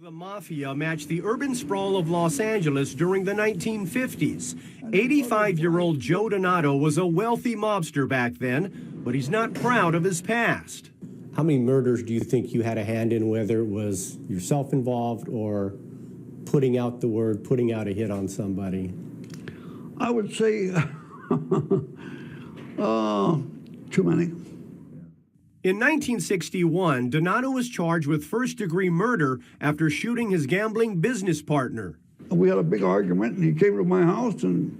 The Mafia matched the urban sprawl of Los Angeles during the 1950s. 85-year-old Joe Donato was a wealthy mobster back then, but he's not proud of his past. How many murders do you think you had a hand in, whether it was yourself involved or putting out the word, putting out a hit on somebody? I would say too many. In 1961, Donato was charged with first-degree murder after shooting his gambling business partner. We had a big argument, and he came to my house, and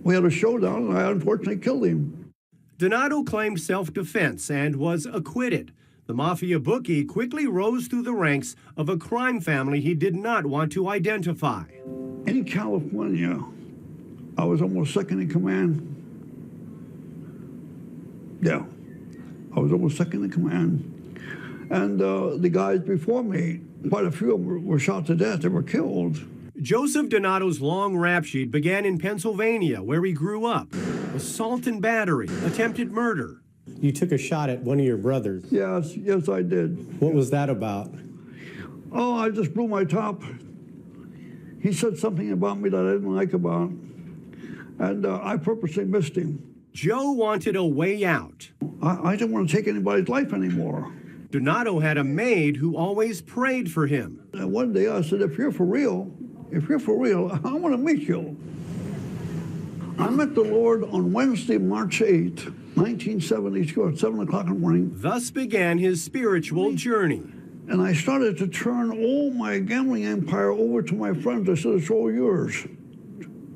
we had a showdown, and I unfortunately killed him. Donato claimed self-defense and was acquitted. The Mafia bookie quickly rose through the ranks of a crime family he did not want to identify. In California, I was almost second in command. Yeah. I was almost second in command. And the guys before me, quite a few of them were shot to death. They were killed. Joseph Donato's long rap sheet began in Pennsylvania, where he grew up. Assault and battery, attempted murder. You took a shot at one of your brothers. Yes, I did. What was that about? Oh, I just blew my top. He said something about me that I didn't like about, and I purposely missed him. Joe wanted a way out. I didn't want to take anybody's life anymore. Donato had a maid who always prayed for him. And one day I said, if you're for real, I want to meet you. I met the Lord on Wednesday, March 8th, 1972 at 7 o'clock in the morning. Thus began his spiritual journey. And I started to turn all my gambling empire over to my friends. I said, it's all yours.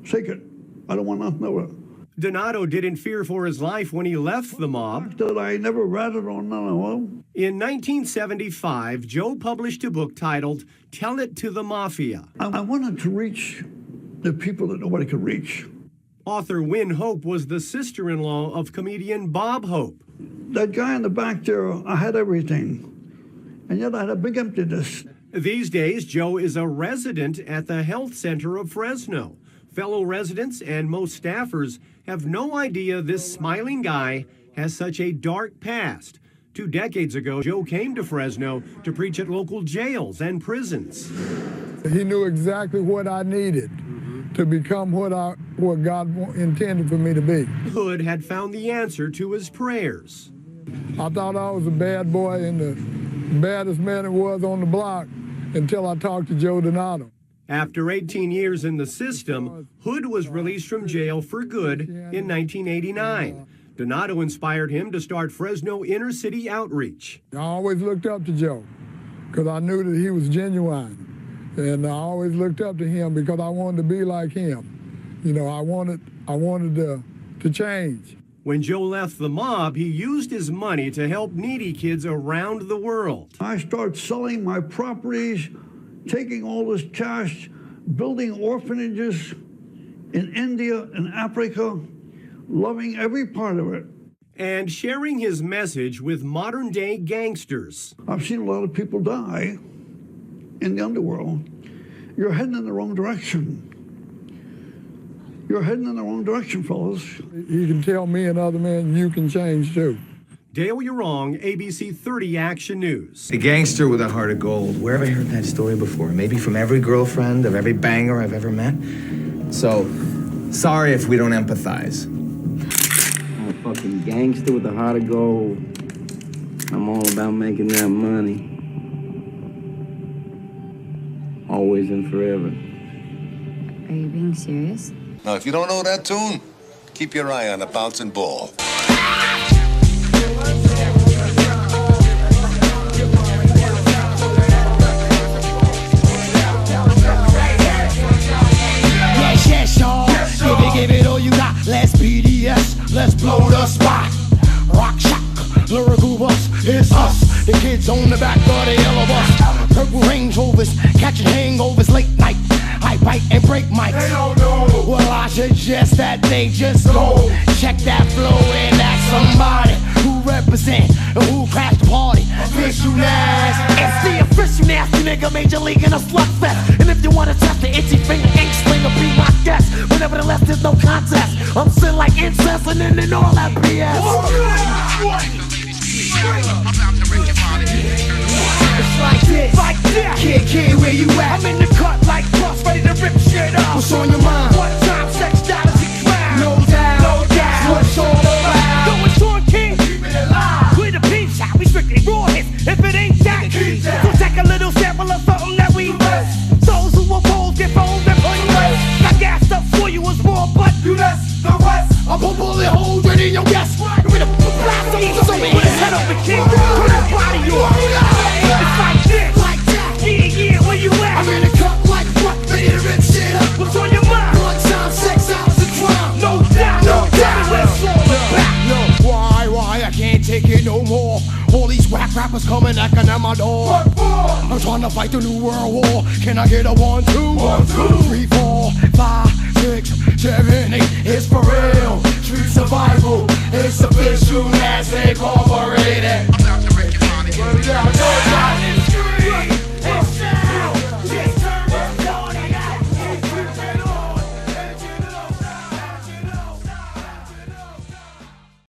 Take it. I don't want nothing of it. Donato didn't fear for his life when he left the mob. That I never ratted on none of them. In 1975, Joe published a book titled Tell It to the Mafia. I wanted to reach the people that nobody could reach. Author Wynn Hope was the sister-in-law of comedian Bob Hope. That guy in the back there, I had everything, and yet I had a big emptiness. These days, Joe is a resident at the health center of Fresno. Fellow residents and most staffers have no idea this smiling guy has such a dark past. 2 decades ago, Joe came to Fresno to preach at local jails and prisons. He knew exactly what I needed to become what God intended for me to be. Hood had found the answer to his prayers. I thought I was a bad boy and the baddest man it was on the block until I talked to Joe Donato. After 18 years in the system, Hood was released from jail for good in 1989. Donato inspired him to start Fresno inner city outreach. I always looked up to Joe because I knew that he was genuine. And I always looked up to him because I wanted to be like him. You know, I wanted to change. When Joe left the mob, he used his money to help needy kids around the world. I started selling my properties, taking all this cash, building orphanages in India and Africa, loving every part of it. And sharing his message with modern-day gangsters. I've seen a lot of people die in the underworld. You're heading in the wrong direction. You're heading in the wrong direction, fellas. You can tell me and other men you can change too. Dale Urong, ABC 30 Action News. A gangster with a heart of gold. Where have I heard that story before? Maybe from every girlfriend of every banger I've ever met? So, sorry if we don't empathize. I'm a fucking gangster with a heart of gold. I'm all about making that money. Always and forever. Are you being serious? Now, if you don't know that tune, keep your eye on the bouncing ball. Yes, y'all. Give it all you got. Let's BDS. Let's blow the spot. Rock shock. Lyrical bus. It's us. The kids on the back of the yellow bus. Purple Range Rovers. Catching hangovers late night. I bite and break mics. They don't know. Well, I suggest that they just go check that flow and ask somebody who represent and who crashed the party. Official nasty. It's the official nasty nigga, major league in a slug fest. And if you wanna test the itchy finger ink slinger, be my guest. But nevertheless, there's no contest. I'm still like incest and then all that BS. like this. Kid, where you at? I'm in the cut like Plus, ready to rip shit up. What's on your mind? One time, sex, dollars, and crime. No doubt, no doubt. What's all about? Yo, it's on King. Keep it alive. With the peace out, we strictly raw hits. If it ain't that, so take a little sample of something that we miss. Those who oppose get bold and put less. I gassed up for you was more, but you less the rest. I'm a bullet hole ready in your guess. With a blast of something with his head up and king. Put his body on. It's like this. Yeah, where you at? I'm in a cup like what? Ready to rip shit up. What's on your mind? One time, 6 hours of crime. No doubt, no doubt. What's all about? No, why? I can't take it no more. All these whack rappers coming knocking at my door. What for? I'm trying to fight the new world war. Can I get a 1, 2? 1, 2, 3, 4, 5, 6, 7, 8. It's for real. Street survival. It's official. Nas Incorporated. I'm out to break your money.